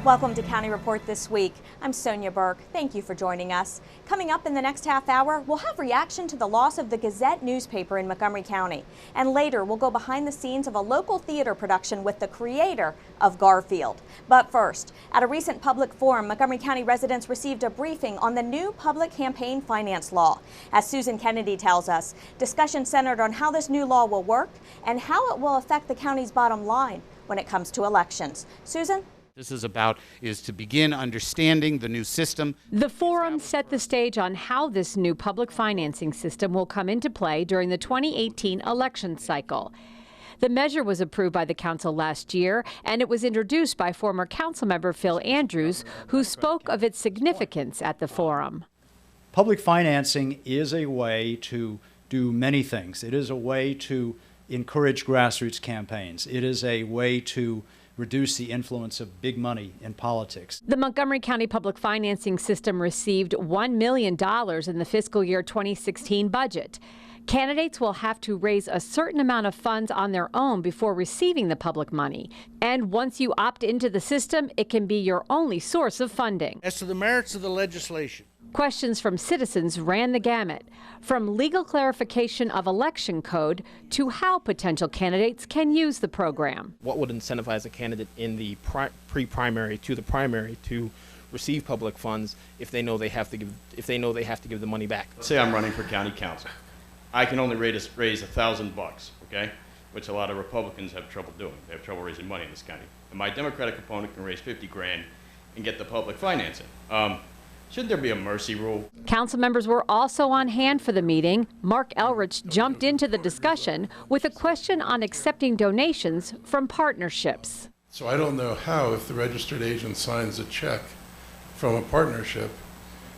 Welcome to County Report This Week. I'm Sonia Burke. Thank you for joining us. Coming up in the next half hour, we'll have reaction to the loss of the Gazette newspaper in Montgomery County. And later, we'll go behind the scenes of a local theater production with the creator of Garfield. But first, at a recent public forum, Montgomery County residents received a briefing on the new public campaign finance law. As Susan Kennedy tells us, discussion centered on how this new law will work and how it will affect the county's bottom line when it comes to elections. Susan? This is to begin understanding the new system. The forum set the stage on how this new public financing system will come into play during the 2018 election cycle. The measure was approved by the council last year, and it was introduced by former council member Phil Andrews, who spoke of its significance at the forum. Public financing is a way to do many things. It is a way to encourage grassroots campaigns. It is a way to reduce the influence of big money in politics. The Montgomery County public financing system received $1 million in the fiscal year 2016 budget. Candidates will have to raise a certain amount of funds on their own before receiving the public money. And once you opt into the system, it can be your only source of funding. As to the merits of the legislation, questions from citizens ran the gamut, from legal clarification of election code to how potential candidates can use the program. What would incentivize a candidate in the pre-primary to the primary to receive public funds if they know they have to give the money back? Say I'm running for county council. I can only raise $1,000, okay? Which a lot of Republicans have trouble doing. They have trouble raising money in this county. And my Democratic opponent can raise 50 grand and get the public financing. Shouldn't there be a mercy rule? Council members were also on hand for the meeting. Mark Elrich jumped into the discussion with a question on accepting donations from partnerships. So I don't know how, if the registered agent signs a check from a partnership,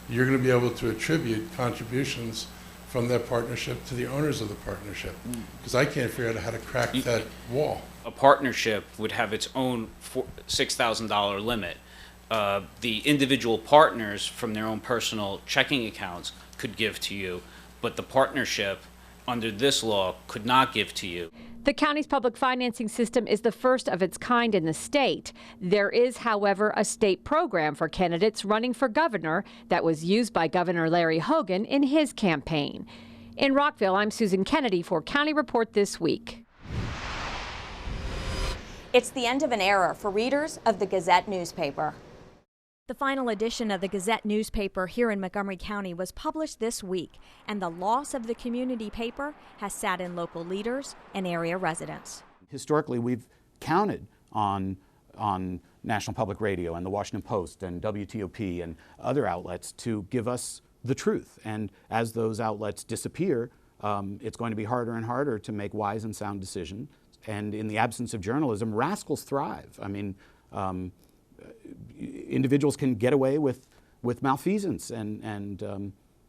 you're going to be able to attribute contributions from that partnership to the owners of the partnership, because I can't figure out how to crack that wall. A partnership would have its own $6,000 limit. The individual partners from their own personal checking accounts could give to you, but the partnership under this law could not give to you. The county's public financing system is the first of its kind in the state. There is, however, a state program for candidates running for governor that was used by Governor Larry Hogan in his campaign. In Rockville, I'm Susan Kennedy for County Report This Week. It's the end of an era for readers of the Gazette newspaper. The final edition of the Gazette newspaper here in Montgomery County was published this week, and the loss of the community paper has sat in local leaders and area residents. Historically, we've counted on National Public Radio and the Washington Post and WTOP and other outlets to give us the truth. And as those outlets disappear, it's going to be harder and harder to make wise and sound decisions. And in the absence of journalism, rascals thrive. I mean, individuals can get away with malfeasance and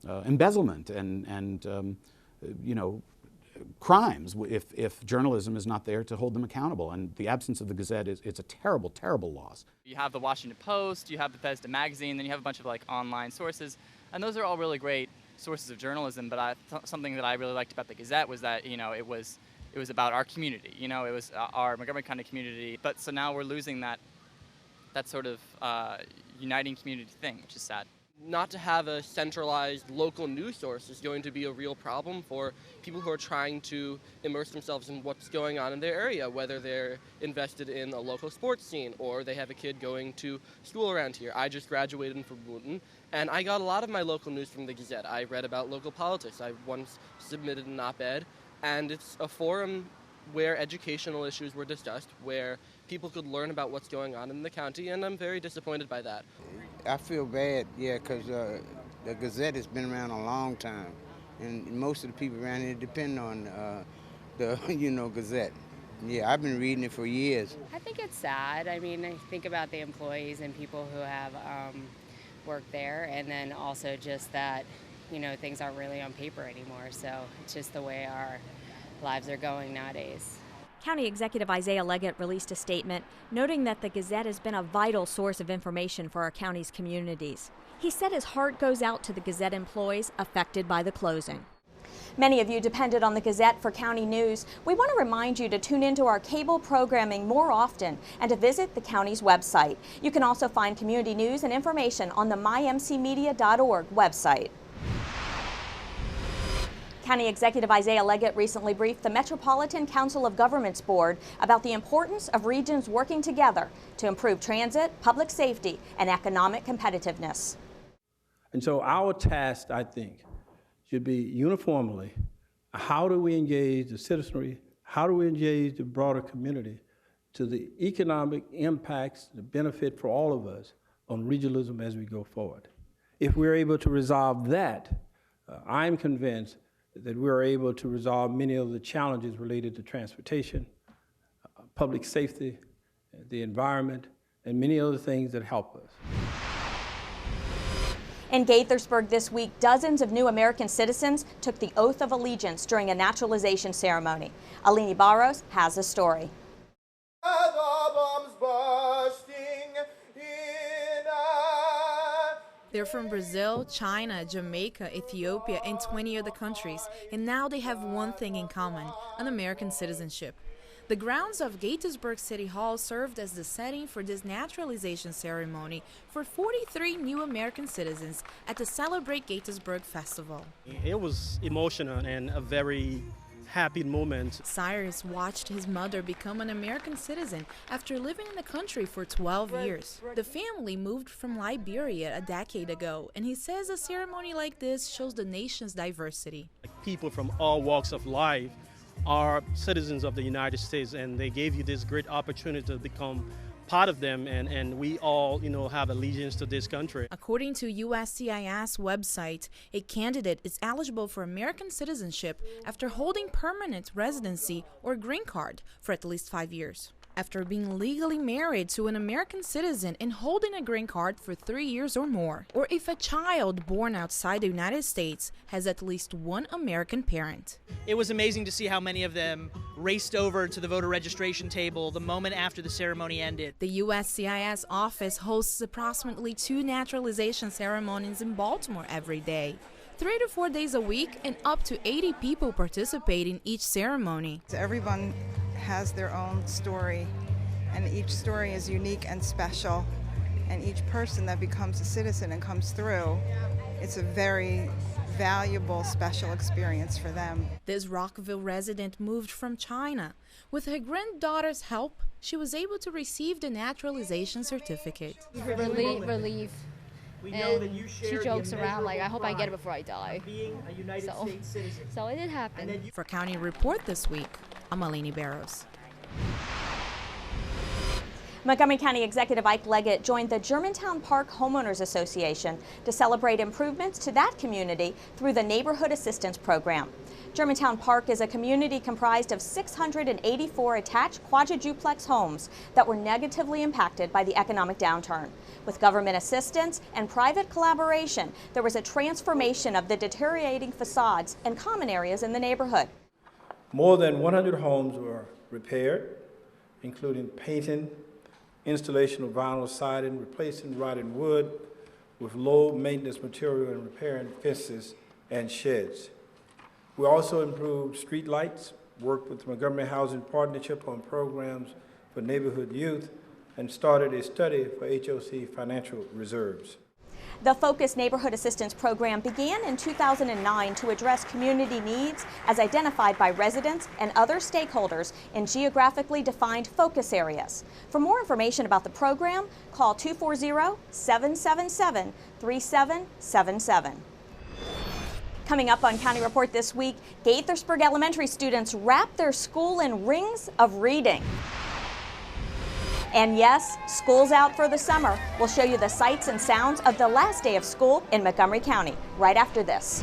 embezzlement and crimes if journalism is not there to hold them accountable. And the absence of the Gazette it's a terrible, terrible loss. You have the Washington Post, you have the Bethesda Magazine, then you have a bunch of online sources, and those are all really great sources of journalism. But something that I really liked about the Gazette was that it was about our community. It was our Montgomery County community. But so now we're losing that sort of uniting community thing, which is sad. Not to have a centralized local news source is going to be a real problem for people who are trying to immerse themselves in what's going on in their area, whether they're invested in a local sports scene or they have a kid going to school around here. I just graduated from Wooten, and I got a lot of my local news from the Gazette. I read about local politics. I once submitted an op-ed, and it's a forum where educational issues were discussed, where people could learn about what's going on in the county, and I'm very disappointed by that. I feel bad, because the Gazette has been around a long time, and most of the people around here depend on the Gazette. Yeah, I've been reading it for years. I think it's sad. I mean, I think about the employees and people who have worked there, and then also just that, things aren't really on paper anymore, so it's just the way our lives are going nowadays. County Executive Isaiah Leggett released a statement noting that the Gazette has been a vital source of information for our county's communities. He said his heart goes out to the Gazette employees affected by the closing. Many of you depended on the Gazette for county news. We want to remind you to tune into our cable programming more often and to visit the county's website. You can also find community news and information on the mymcmedia.org website. County Executive Isaiah Leggett recently briefed the Metropolitan Council of Governments Board about the importance of regions working together to improve transit, public safety, and economic competitiveness. And so our task, I think, should be uniformly, how do we engage the citizenry, how do we engage the broader community to the economic impacts, the benefit for all of us on regionalism as we go forward. If we're able to resolve that, I'm convinced that we're able to resolve many of the challenges related to transportation, public safety, the environment, and many other things that help us. In Gaithersburg this week, dozens of new American citizens took the oath of allegiance during a naturalization ceremony. Alini Barros has the story. They're from Brazil, China, Jamaica, Ethiopia, and 20 other countries, and now they have one thing in common: an American citizenship. The grounds of Gaithersburg City Hall served as the setting for this naturalization ceremony for 43 new American citizens at the Celebrate Gaithersburg Festival. It was emotional and a very happy moment. Cyrus watched his mother become an American citizen after living in the country for 12 years. The family moved from Liberia a decade ago, and he says a ceremony like this shows the nation's diversity. People from all walks of life are citizens of the United States, and they gave you this great opportunity to become part of them, and we all, have allegiance to this country. According to USCIS website, a candidate is eligible for American citizenship after holding permanent residency or green card for at least 5 years. After being legally married to an American citizen and holding a green card for 3 years or more, or if a child born outside the United States has at least one American parent. It was amazing to see how many of them raced over to the voter registration table the moment after the ceremony ended. The USCIS office hosts approximately 2 naturalization ceremonies in Baltimore every day. 3 to 4 days a week, and up to 80 people participate in each ceremony. Everyone has their own story, and each story is unique and special, and each person that becomes a citizen and comes through, it's a very valuable, special experience for them. This Rockville resident moved from China. With her granddaughter's help, she was able to receive the naturalization certificate. Relief. And she jokes around like, I hope I get it before I die. So it did happen. For County Report this week, I'm Alini Barros. Montgomery County Executive Ike Leggett joined the Germantown Park Homeowners Association to celebrate improvements to that community through the Neighborhood Assistance Program. Germantown Park is a community comprised of 684 attached quadruplex homes that were negatively impacted by the economic downturn. With government assistance and private collaboration, there was a transformation of the deteriorating facades and common areas in the neighborhood. More than 100 homes were repaired, including painting, installation of vinyl siding, replacing rotted wood with low maintenance material, and repairing fences and sheds. We also improved street lights, worked with the Montgomery Housing Partnership on programs for neighborhood youth, and started a study for HOC financial reserves. The Focus Neighborhood Assistance Program began in 2009 to address community needs as identified by residents and other stakeholders in geographically defined focus areas. For more information about the program, call 240-777-3777. Coming up on County Report this week, Gaithersburg Elementary students wrap their school in rings of reading. And yes, school's out for the summer. We'll show you the sights and sounds of the last day of school in Montgomery County right after this.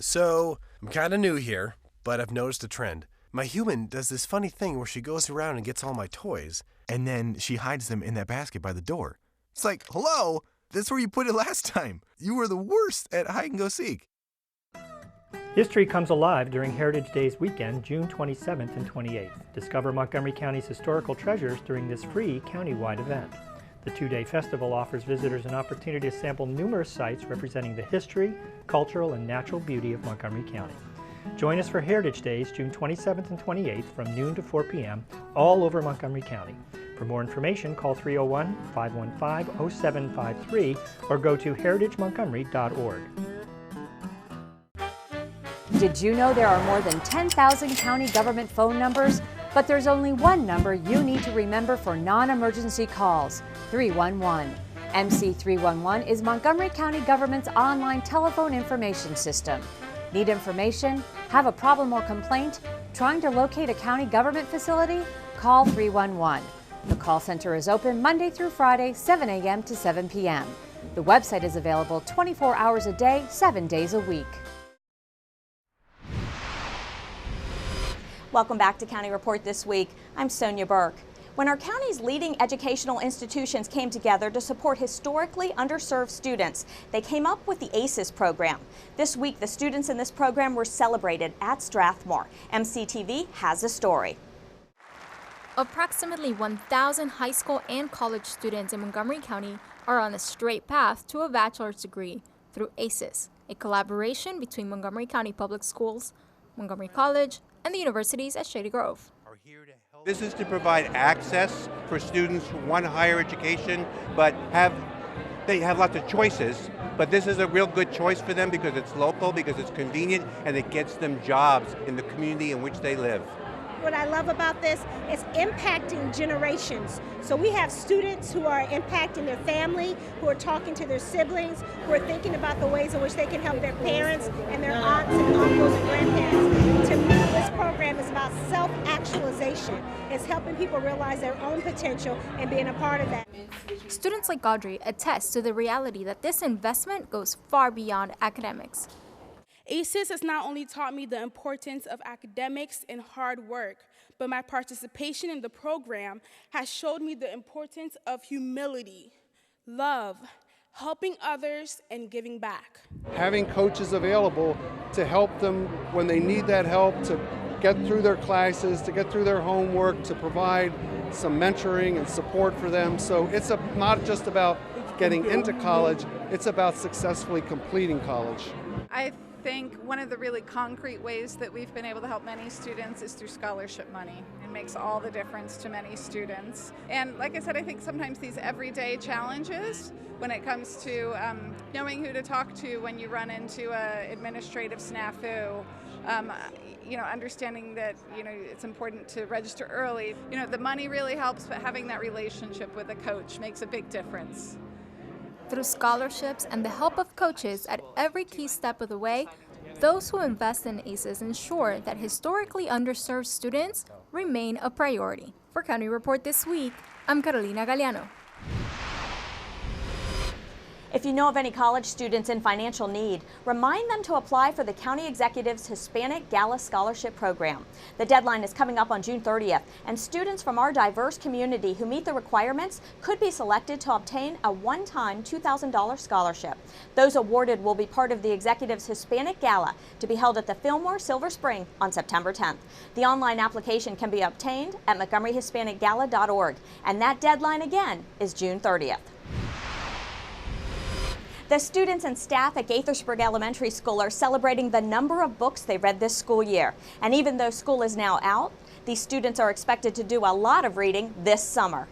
So, I'm kind of new here, but I've noticed a trend. My human does this funny thing where she goes around and gets all my toys, and then she hides them in that basket by the door. It's like, hello, that's where you put it last time. You were the worst at hide and go seek. History comes alive during Heritage Days weekend, June 27th and 28th. Discover Montgomery County's historical treasures during this free countywide event. The two-day festival offers visitors an opportunity to sample numerous sites representing the history, cultural, and natural beauty of Montgomery County. Join us for Heritage Days, June 27th and 28th from noon to 4 p.m. all over Montgomery County. For more information, call 301-515-0753 or go to heritagemontgomery.org. Did you know there are more than 10,000 county government phone numbers? But there's only one number you need to remember for non-emergency calls, 311. MC 311 is Montgomery County government's online telephone information system. Need information? Have a problem or complaint? Trying to locate a county government facility? Call 311. The call center is open Monday through Friday, 7 a.m. to 7 p.m. The website is available 24 hours a day, 7 days a week. Welcome back to County Report This Week. I'm Sonia Burke. When our county's leading educational institutions came together to support historically underserved students, they came up with the ACES program. This week, the students in this program were celebrated at Strathmore. MCTV has a story. Approximately 1,000 high school and college students in Montgomery County are on a straight path to a bachelor's degree through ACES, a collaboration between Montgomery County Public Schools, Montgomery College, and the universities at Shady Grove. This is to provide access for students who want higher education, but they have lots of choices. But this is a real good choice for them because it's local, because it's convenient, and it gets them jobs in the community in which they live. What I love about this is impacting generations. So we have students who are impacting their family, who are talking to their siblings, who are thinking about the ways in which they can help their parents and their aunts and uncles and grandparents. To me, this program is about self-actualization. It's helping people realize their own potential and being a part of that. Students like Audrey attest to the reality that this investment goes far beyond academics. ACES has not only taught me the importance of academics and hard work, but my participation in the program has showed me the importance of humility, love, helping others, and giving back. Having coaches available to help them when they need that help, to get through their classes, to get through their homework, to provide some mentoring and support for them. So it's not just about getting into college, it's about successfully completing college. I think one of the really concrete ways that we've been able to help many students is through scholarship money. It makes all the difference to many students. And like I said, I think sometimes these everyday challenges when it comes to knowing who to talk to when you run into an administrative snafu, understanding that, it's important to register early. The money really helps, but having that relationship with a coach makes a big difference. Through scholarships and the help of coaches at every key step of the way, those who invest in ACES ensure that historically underserved students remain a priority. For County Report This Week, I'm Carolina Galeano. If you know of any college students in financial need, remind them to apply for the County Executive's Hispanic Gala Scholarship Program. The deadline is coming up on June 30th, and students from our diverse community who meet the requirements could be selected to obtain a one-time $2,000 scholarship. Those awarded will be part of the Executive's Hispanic Gala to be held at the Fillmore Silver Spring on September 10th. The online application can be obtained at montgomeryhispanicgala.org, and that deadline again is June 30th. The students and staff at Gaithersburg Elementary School are celebrating the number of books they read this school year. And even though school is now out, these students are expected to do a lot of reading this summer.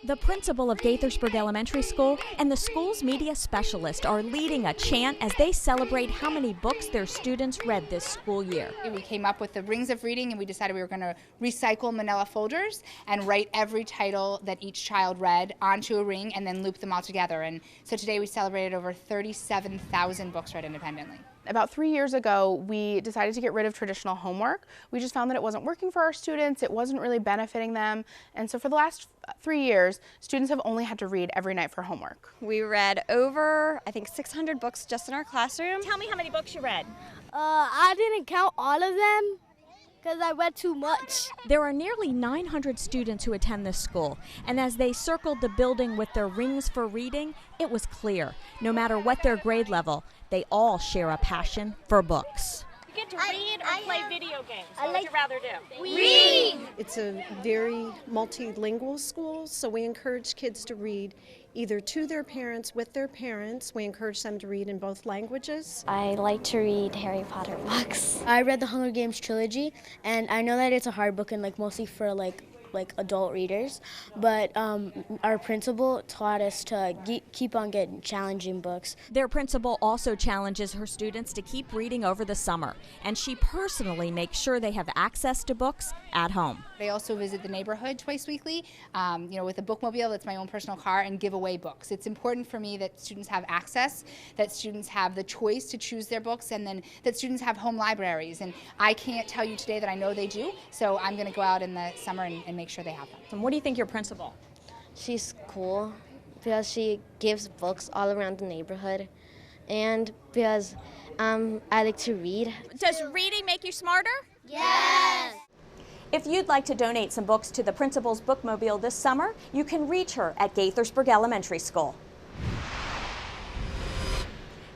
The principal of Gaithersburg Elementary School and the school's media specialist are leading a chant as they celebrate how many books their students read this school year. We came up with the rings of reading, and we decided we were going to recycle manila folders and write every title that each child read onto a ring and then loop them all together. And so today we celebrated over 37,000 books read independently. About 3 years ago, we decided to get rid of traditional homework. We just found that it wasn't working for our students, it wasn't really benefiting them, and so for the last 3 years, students have only had to read every night for homework. We read over, I think, 600 books just in our classroom. Tell me how many books you read. I didn't count all of them, because I read too much. There are nearly 900 students who attend this school, and as they circled the building with their rings for reading, it was clear, no matter what their grade level, they all share a passion for books. get to read or play video games? What would you rather do? Read! It's a very multilingual school, so we encourage kids to read either to their parents, with their parents. We encourage them to read in both languages. I like to read Harry Potter books. I read the Hunger Games trilogy, and I know that it's a hard book and mostly for adult readers, but our principal taught us to keep on getting challenging books. Their principal also challenges her students to keep reading over the summer, and she personally makes sure they have access to books at home. They also visit the neighborhood twice weekly, with a bookmobile that's my own personal car, and give away books. It's important for me that students have access, that students have the choice to choose their books, and then that students have home libraries. And I can't tell you today that I know they do, so I'm going to go out in the summer and make sure they have them. And what do you think your principal? She's cool because she gives books all around the neighborhood, and because I like to read. Does reading make you smarter? Yes! If you'd like to donate some books to the principal's bookmobile this summer, you can reach her at Gaithersburg Elementary School.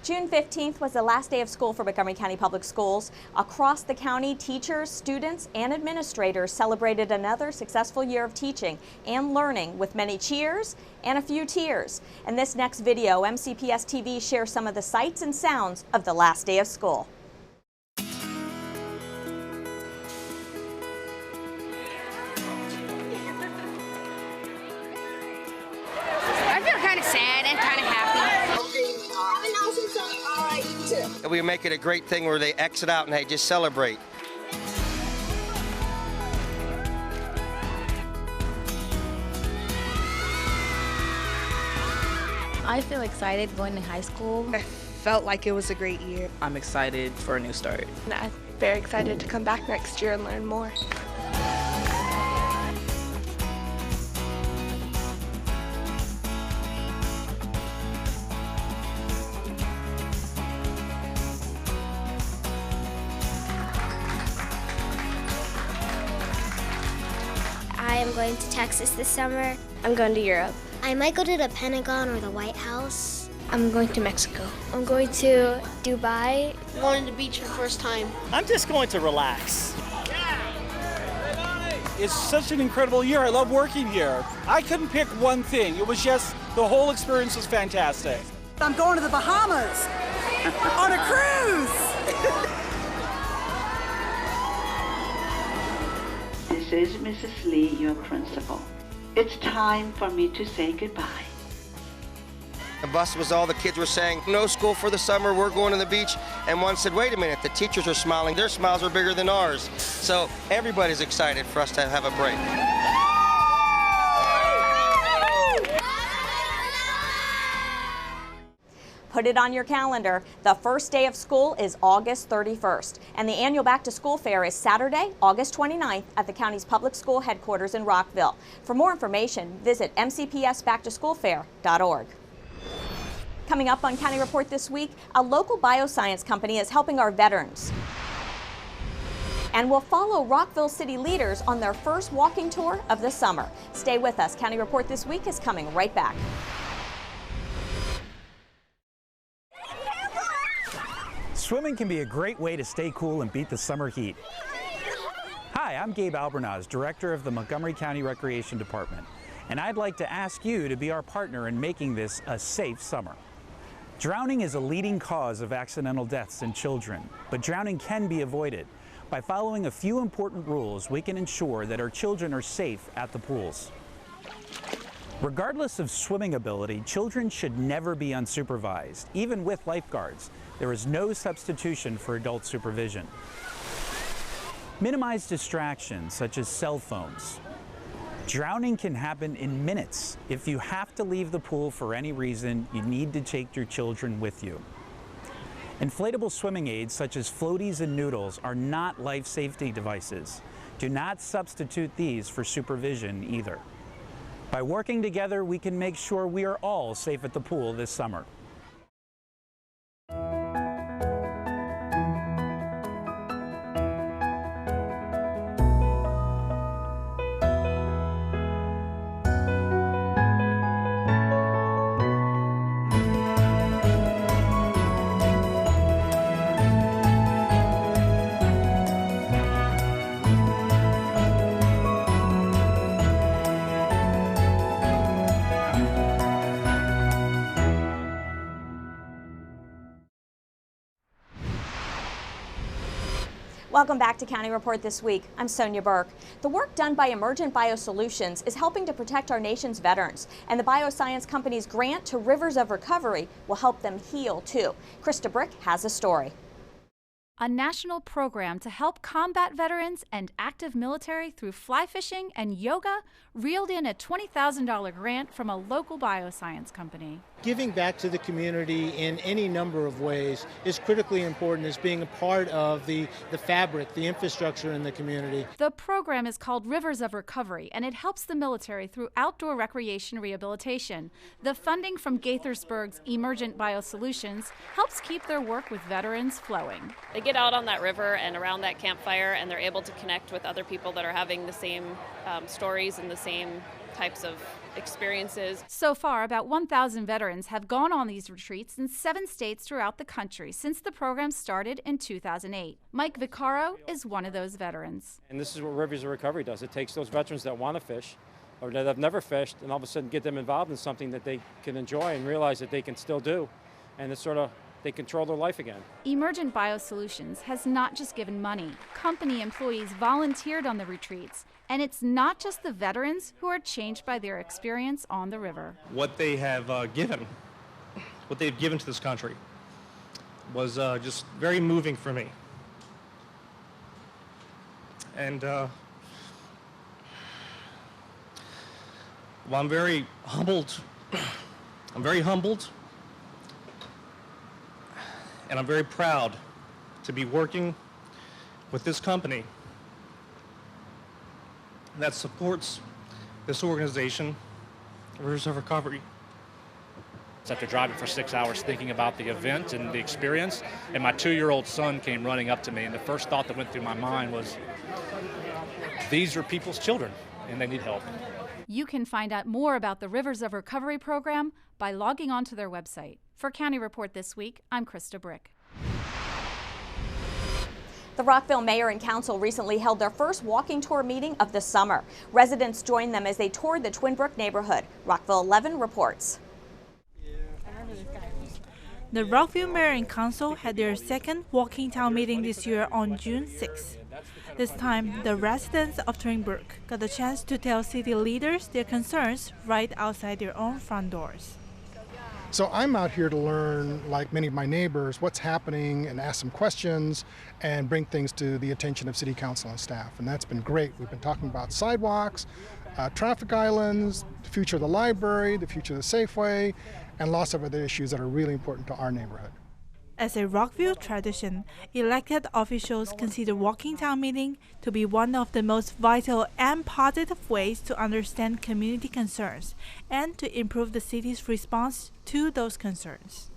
June 15th was the last day of school for Montgomery County Public Schools. Across the county, teachers, students, and administrators celebrated another successful year of teaching and learning with many cheers and a few tears. In this next video, MCPS TV shares some of the sights and sounds of the last day of school. I feel kind of sad and kind of happy. We make it a great thing where they exit out and they just celebrate. I feel excited going to high school. I felt like it was a great year. I'm excited for a new start. I'm very excited to come back next year and learn more. I am going to Texas this summer. I'm going to Europe. I might go to the Pentagon or the White House. I'm going to Mexico. I'm going to Dubai. I'm going to the beach for the first time. I'm just going to relax. It's such an incredible year. I love working here. I couldn't pick one thing. It was just, the whole experience was fantastic. I'm going to the Bahamas on a cruise. This is Mrs. Lee, your principal. It's time for me to say goodbye. The bus was all the kids were saying, no school for the summer, we're going to the beach. And one said, wait a minute, the teachers are smiling. Their smiles are bigger than ours. So everybody's excited for us to have a break. Put it on your calendar. The first day of school is August 31st, and the annual Back to School Fair is Saturday, August 29th at the county's public school headquarters in Rockville. For more information, visit mcpsbacktoschoolfair.org. Coming up on County Report this week, a local bioscience company is helping our veterans. And we'll follow Rockville city leaders on their first walking tour of the summer. Stay with us. County Report this week is coming right back. Swimming can be a great way to stay cool and beat the summer heat. Hi, I'm Gabe Albernaz, Director of the Montgomery County Recreation Department, and I'd like to ask you to be our partner in making this a safe summer. Drowning is a leading cause of accidental deaths in children, but drowning can be avoided. By following a few important rules, we can ensure that our children are safe at the pools. Regardless of swimming ability, children should never be unsupervised, even with lifeguards. There is no substitution for adult supervision. Minimize distractions such as cell phones. Drowning can happen in minutes. If you have to leave the pool for any reason, you need to take your children with you. Inflatable swimming aids such as floaties and noodles are not life safety devices. Do not substitute these for supervision either. By working together, we can make sure we are all safe at the pool this summer. Welcome back to County Report This Week. I'm Sonia Burke. The work done by Emergent Biosolutions is helping to protect our nation's veterans, and the bioscience company's grant to Rivers of Recovery will help them heal too. Krista Brick has a story. A national program to help combat veterans and active military through fly fishing and yoga reeled in a $20,000 grant from a local bioscience company. Giving back to the community in any number of ways is critically important as being a part of the fabric, the infrastructure in the community. The program is called Rivers of Recovery, and it helps the military through outdoor recreation rehabilitation. The funding from Gaithersburg's Emergent Biosolutions helps keep their work with veterans flowing. They get out on that river and around that campfire, and they're able to connect with other people that are having the same stories and the same types of experiences. So far, about 1,000 veterans have gone on these retreats in 7 states throughout the country since the program started in 2008. Mike Vicaro is one of those veterans. And this is what Rivers of Recovery does. It takes those veterans that want to fish or that have never fished and all of a sudden get them involved in something that they can enjoy and realize that they can still do. And it's sort of, they control their life again. Emergent Biosolutions has not just given money. Company employees volunteered on the retreats. And it's not just the veterans who are changed by their experience on the river. What they have given, what they've given to this country was just very moving for me. And well, I'm very humbled. I'm very humbled. And I'm very proud to be working with this company that supports this organization, Rivers of Recovery. After driving for 6 hours thinking about the event and the experience, and my 2-year-old son came running up to me, and the first thought that went through my mind was, these are people's children, and they need help. You can find out more about the Rivers of Recovery program by logging on to their website. For County Report This Week, I'm Krista Brick. The Rockville Mayor and Council recently held their first walking tour meeting of the summer. Residents joined them as they toured the Twin Brook neighborhood. Rockville 11 reports. The Rockville Mayor and Council had their second Walking Town meeting this year on June 6. This time, the residents of Twin Brook got the chance to tell city leaders their concerns right outside their own front doors. So I'm out here to learn, like many of my neighbors, what's happening and ask some questions and bring things to the attention of City Council and staff. And that's been great. We've been talking about sidewalks, traffic islands, the future of the library, the future of the Safeway, and lots of other issues that are really important to our neighborhood. As a Rockville tradition, elected officials consider Walking Town meeting to be one of the most vital and positive ways to understand community concerns and to improve the city's response to those concerns.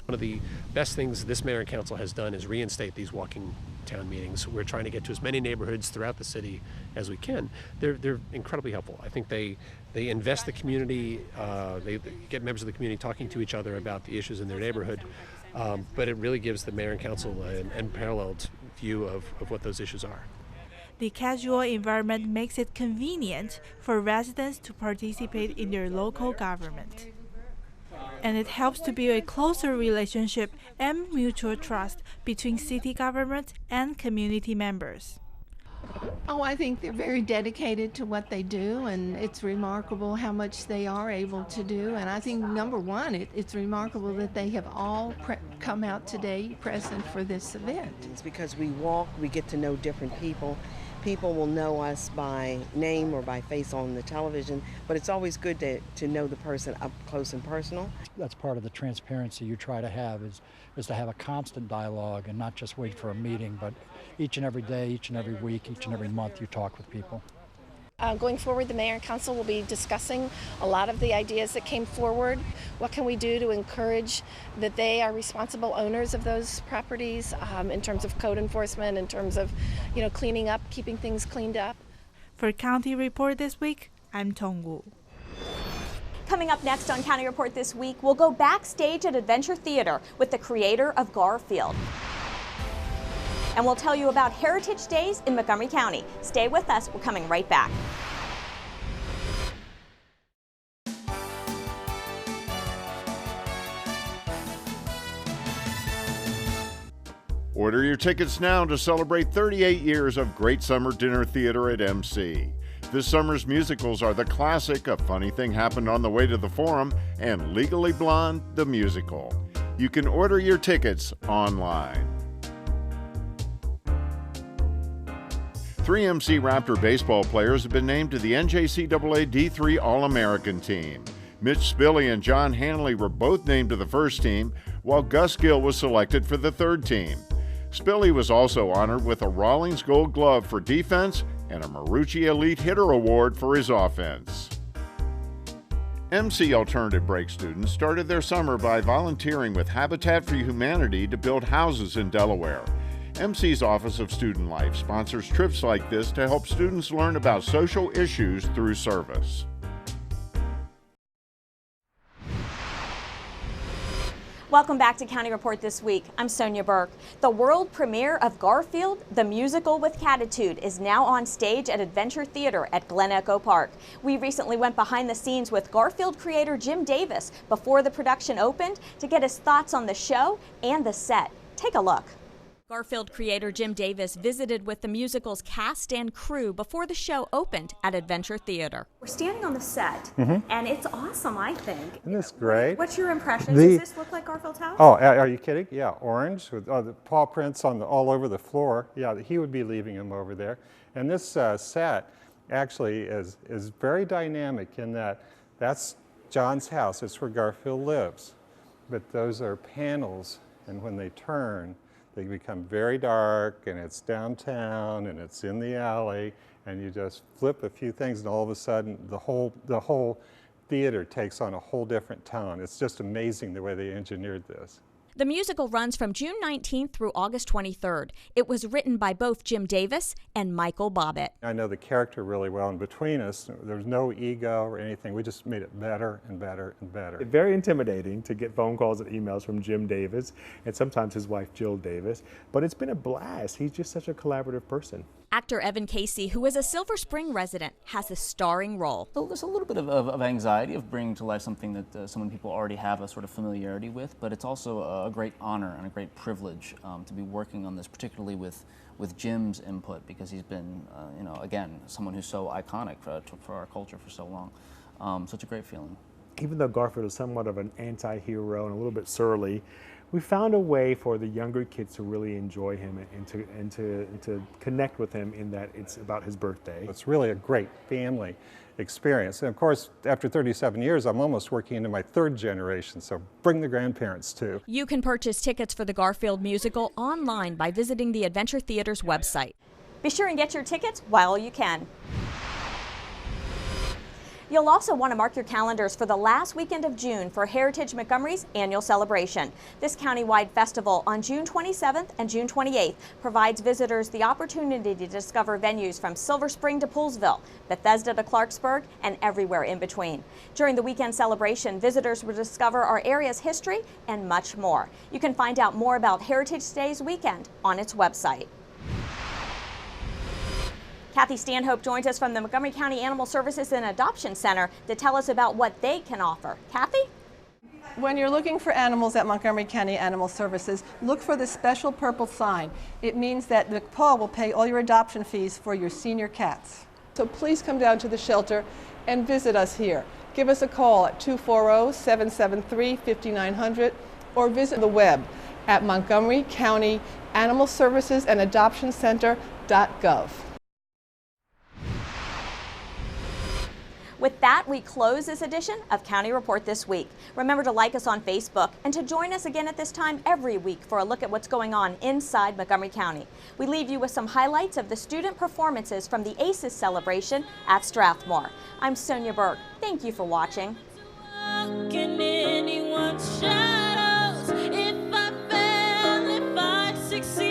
One of the best things this mayor and council has done is reinstate these Walking Town meetings. We're trying to get to as many neighborhoods throughout the city as we can. They're incredibly helpful. I think they invest the community, they get members of the community talking to each other about the issues in their neighborhood. But it really gives the mayor and council an unparalleled view of what those issues are. The casual environment makes it convenient for residents to participate in their local government. And it helps to build a closer relationship and mutual trust between city government and community members. Oh, I think they're very dedicated to what they do, and it's remarkable how much they are able to do. And I think, number one, it's remarkable that they have all come out today present for this event. It's because we walk, we get to know different people. People will know us by name or by face on the television, but it's always good to know the person up close and personal. That's part of the transparency you try to have is to have a constant dialogue and not just wait for a meeting, but each and every day, each and every week, each and every month you talk with people. Going forward, the Mayor and Council will be discussing a lot of the ideas that came forward. What can we do to encourage that they are responsible owners of those properties in terms of code enforcement, in terms of cleaning up, keeping things cleaned up. For County Report This Week, I'm Tonggu. Coming up next on County Report This Week, we'll go backstage at Adventure Theater with the creator of Garfield. And we'll tell you about Heritage Days in Montgomery County. Stay with us. We're coming right back. Order your tickets now to celebrate 38 years of great summer dinner theater at MC. This summer's musicals are The Classic, A Funny Thing Happened on the Way to the Forum, and Legally Blonde, the Musical. You can order your tickets online. 3 MC Raptor baseball players have been named to the NJCAA D3 All-American team. Mitch Spilley and John Hanley were both named to the first team, while Gus Gill was selected for the third team. Spilley was also honored with a Rawlings Gold Glove for defense and a Marucci Elite Hitter Award for his offense. MC Alternative Break students started their summer by volunteering with Habitat for Humanity to build houses in Delaware. MC's Office of Student Life sponsors trips like this to help students learn about social issues through service. Welcome back to County Report This Week. I'm Sonia Burke. The world premiere of Garfield, the musical with Catitude, is now on stage at Adventure Theater at Glen Echo Park. We recently went behind the scenes with Garfield creator Jim Davis before the production opened to get his thoughts on the show and the set. Take a look. Garfield creator Jim Davis visited with the musical's cast and crew before the show opened at Adventure Theater. We're standing on the set, and it's awesome, I think. Isn't this great? What's your impression? Does this look like Garfield's house? Oh, are you kidding? Yeah, orange with the paw prints on all over the floor. Yeah, he would be leaving them over there. And this set actually is very dynamic in that that's John's house. It's where Garfield lives. But those are panels, and when they turn, they become very dark, and it's downtown, and it's in the alley, and you just flip a few things, and all of a sudden, the whole theater takes on a whole different tone. It's just amazing the way they engineered this. The musical runs from June 19th through August 23rd. It was written by both Jim Davis and Michael Bobbitt. I know the character really well, and between us, there's no ego or anything. We just made it better and better and better. It's very intimidating to get phone calls and emails from Jim Davis and sometimes his wife Jill Davis, but it's been a blast. He's just such a collaborative person. Actor Evan Casey, who is a Silver Spring resident, has a starring role. So there's a little bit of anxiety of bringing to life something that so many people already have a sort of familiarity with, but it's also a great honor and a great privilege to be working on this, particularly with Jim's input, because he's been, again, someone who's so iconic for our culture for so long. So it's a great feeling. Even though Garfield is somewhat of an anti-hero and a little bit surly, we found a way for the younger kids to really enjoy him and to connect with him in that it's about his birthday. It's really a great family experience. And of course, after 37 years, I'm almost working into my third generation, so bring the grandparents too. You can purchase tickets for the Garfield musical online by visiting the Adventure Theater's website. Be sure and get your tickets while you can. You'll also want to mark your calendars for the last weekend of June for Heritage Montgomery's annual celebration. This countywide festival on June 27th and June 28th provides visitors the opportunity to discover venues from Silver Spring to Poolesville, Bethesda to Clarksburg, and everywhere in between. During the weekend celebration, visitors will discover our area's history and much more. You can find out more about Heritage Days weekend on its website. Kathy Stanhope joins us from the Montgomery County Animal Services and Adoption Center to tell us about what they can offer. Kathy? When you're looking for animals at Montgomery County Animal Services, look for the special purple sign. It means that the paw will pay all your adoption fees for your senior cats. So please come down to the shelter and visit us here. Give us a call at 240-773-5900 or visit the web at Montgomery County Animal Services and Adoption Center.gov. With that, we close this edition of County Report This Week. Remember to like us on Facebook and to join us again at this time every week for a look at what's going on inside Montgomery County. We leave you with some highlights of the student performances from the ACES celebration at Strathmore. I'm Sonia Burke. Thank you for watching. If I fail, if I succeed.